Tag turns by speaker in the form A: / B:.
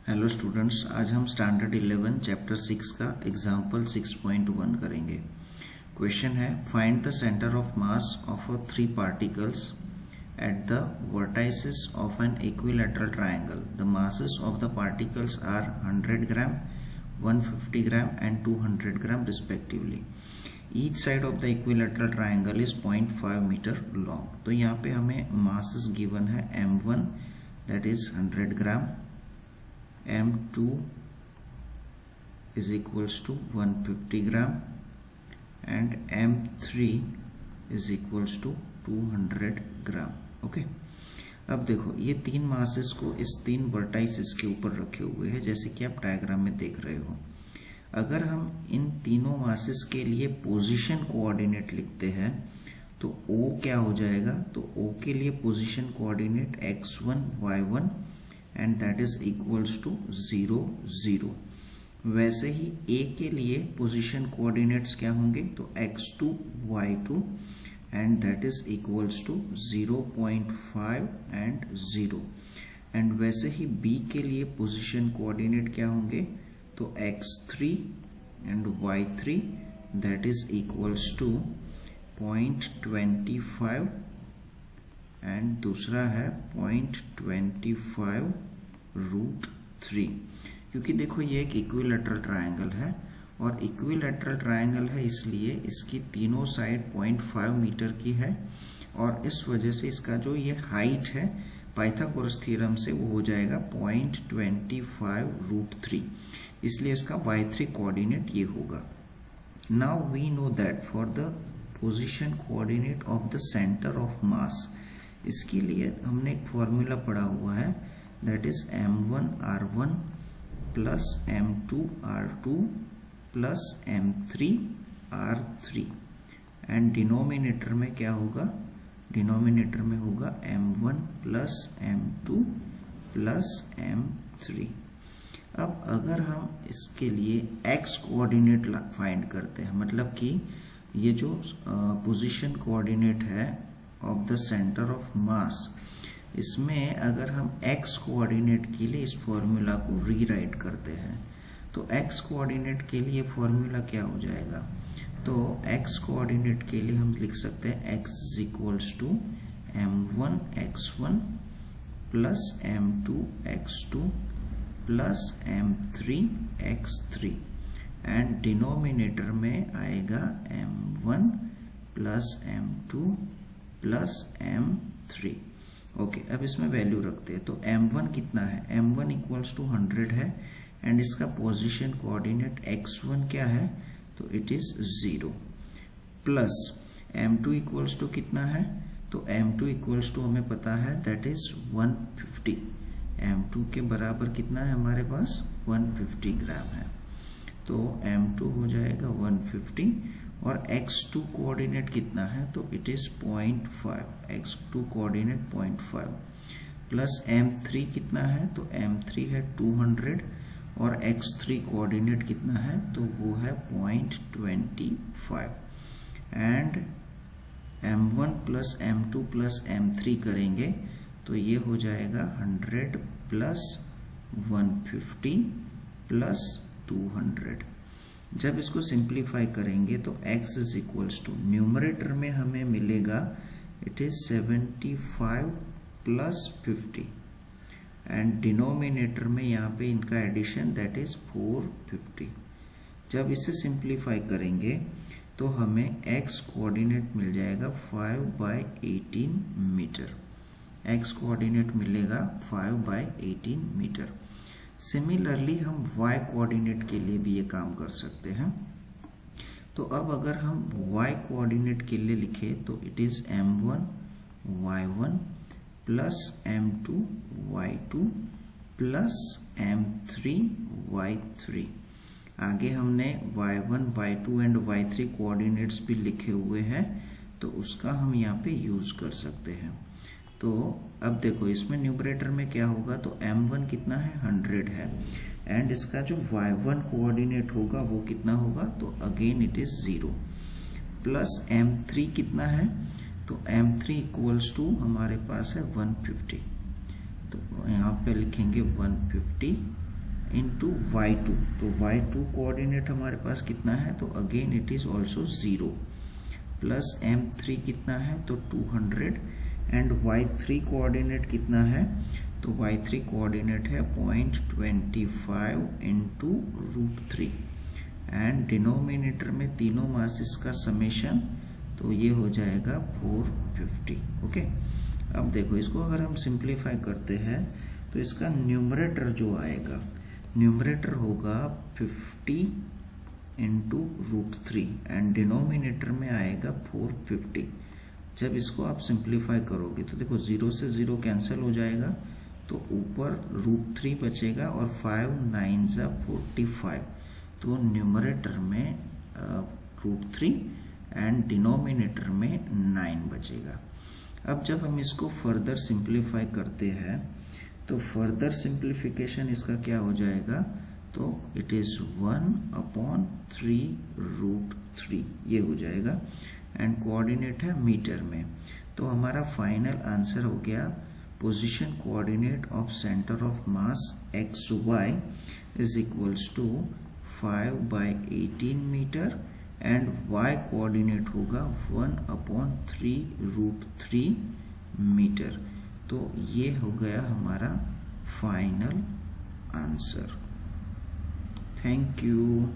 A: Hello students, आज हम standard 11 chapter 6 का एग्जाम्पल 6.1 करेंगे। क्वेश्चन है find the centre of mass of 3 particles at the vertices of an equilateral triangle. The masses of the particles are 100 gram, 150 gram and 200 gram respectively. Each side of the equilateral triangle is 0.5 meter long. तो यहाँ पे हमें masses given है m1 that is 100 gram, m2 is equals to 150 gram and m3 is equals to 200 gram. Okay, अब देखो ये तीन masses को इस तीन वर्टाइसेस के ऊपर रखे हुए हैं, जैसे कि आप डायग्राम में देख रहे हो। अगर हम इन तीनों मासेस के लिए पोजीशन कोऑर्डिनेट लिखते हैं तो O क्या हो जाएगा, तो O के लिए position coordinate x1 y1 and that is equals to 0 0। वैसे ही A के लिए पोजीशन कोऑर्डिनेट्स क्या होंगे, तो x2 y2 and that is equals to 0.5 and 0। And वैसे ही B के लिए पोजीशन कोऑर्डिनेट क्या होंगे, तो x3 and y3 that is equals to 0.25 and दूसरा है 0.25 √3। क्योंकि देखो ये एक इक्विलैटरल ट्रायंगल है और इक्विलैटरल ट्रायंगल है इसलिए इसकी तीनों साइड 0.5 मीटर की है और इस वजह से इसका जो ये हाइट है पाइथागोरस थ्योरम से वो हो जाएगा 0.25 √3, इसलिए इसका y3 कोऑर्डिनेट ये होगा। Now we know that for the position coordinate of the centre of mass, इसके लिए हमने एक फॉर्मूला पढ़ा हुआ है that is m1 r1 plus m2 r2 plus m3 r3 and denominator में क्या होगा, डिनोमिनेटर में होगा m1 plus m2 plus m3। अब अगर हम इसके लिए x कोऑर्डिनेट फाइंड करते हैं, मतलब कि ये जो पोजीशन कोऑर्डिनेट है ऑफ द सेंटर ऑफ मास, इसमें अगर हम x कोऑर्डिनेट के लिए इस फॉर्मूला को रीराइट करते हैं तो x कोऑर्डिनेट के लिए फॉर्मूला क्या हो जाएगा, तो x कोऑर्डिनेट के लिए हम लिख सकते हैं x is equals to m1 x1 plus m2 x2 plus m3 x3 and denominator में आएगा m1 plus m2 plus m3। Okay, अब इसमें वैल्यू रखते हैं तो m1 कितना है, m1 इक्वल्स टू 100 है एंड इसका पोजीशन कोऑर्डिनेट x1 क्या है, तो it is 0 plus m2 equals to कितना है, तो m2 इक्वल्स टू हमें पता है दैट इज 150। m2 के बराबर कितना है हमारे पास, 150 ग्राम है, तो m2 हो जाएगा 150 और x2 कोऑर्डिनेट कितना है, तो it is 0.5, x2 coordinate 0.5 plus m3 कितना है, तो m3 है 200 और x3 कोऑर्डिनेट कितना है, तो वो है 0.25 and m1 plus m2 plus m3 करेंगे तो ये हो जाएगा 100 प्लस 150 प्लस 200। जब इसको सिंप्लीफाई करेंगे तो x is equals to numerator में हमें मिलेगा it is 75 plus 50 and denominator में यहाँ पे इनका एडिशन दैट इज 450। जब इसे सिंप्लीफाई करेंगे तो हमें x कोऑर्डिनेट मिल जाएगा 5/18 मीटर, x कोऑर्डिनेट मिलेगा 5/18 मीटर। सिमिलरली हम y कोऑर्डिनेट के लिए भी ये काम कर सकते हैं। तो अब अगर हम y कोऑर्डिनेट के लिए लिखें तो it is m1 y1 plus m2 y2 plus m3 y3। आगे हमने y1 y2 and y3 coordinates भी लिखे हुए हैं तो उसका हम यहाँ पे यूज कर सकते हैं। तो अब देखो इसमें न्यूमरेटर में क्या होगा, तो m1 कितना है 100 है एंड इसका जो y1 कोऑर्डिनेट होगा वो कितना होगा, तो again it is 0 plus m3 कितना है, तो m3 इक्वल्स टू हमारे पास है 150, तो यहाँ पे लिखेंगे 150 इंटू y2, तो y2 कोऑर्डिनेट हमारे पास कितना है, तो again it is also 0, plus m3 कितना है, तो 200, एंड y3 कोऑर्डिनेट कितना है, तो y3 कोऑर्डिनेट है 0.25 इंटू √3, एंड डिनोमिनेटर में तीनों मासेस का समेशन, तो ये हो जाएगा 450। ओके, अब देखो इसको अगर हम सिंप्लीफाई करते हैं तो इसका न्यूमरेटर जो आएगा, न्यूमरेटर होगा 50 इंटू √3 एंड डिनोमिनेटर में आएगा 450। जब इसको आप सिंप्लीफाई करोगे तो देखो 0 से 0 कैंसिल हो जाएगा, तो ऊपर √3 बचेगा और 5 9 45, तो न्यूमरेटर में √3 एंड डिनोमिनेटर में 9 बचेगा। अब जब हम इसको फर्दर सिंप्लीफाई करते हैं तो फर्दर सिंप्लीफिकेशन इसका क्या हो जाएगा, तो इट इज 1/3 √3 ये हो जाएगा, एंड कोऑर्डिनेट है मीटर में। तो हमारा फाइनल आंसर हो गया position coordinate of centre of mass XY is equals to 5/18 metre, and y coordinate होगा 1/3 √3 मीटर। तो ये हो गया हमारा फाइनल आंसर। Thank you.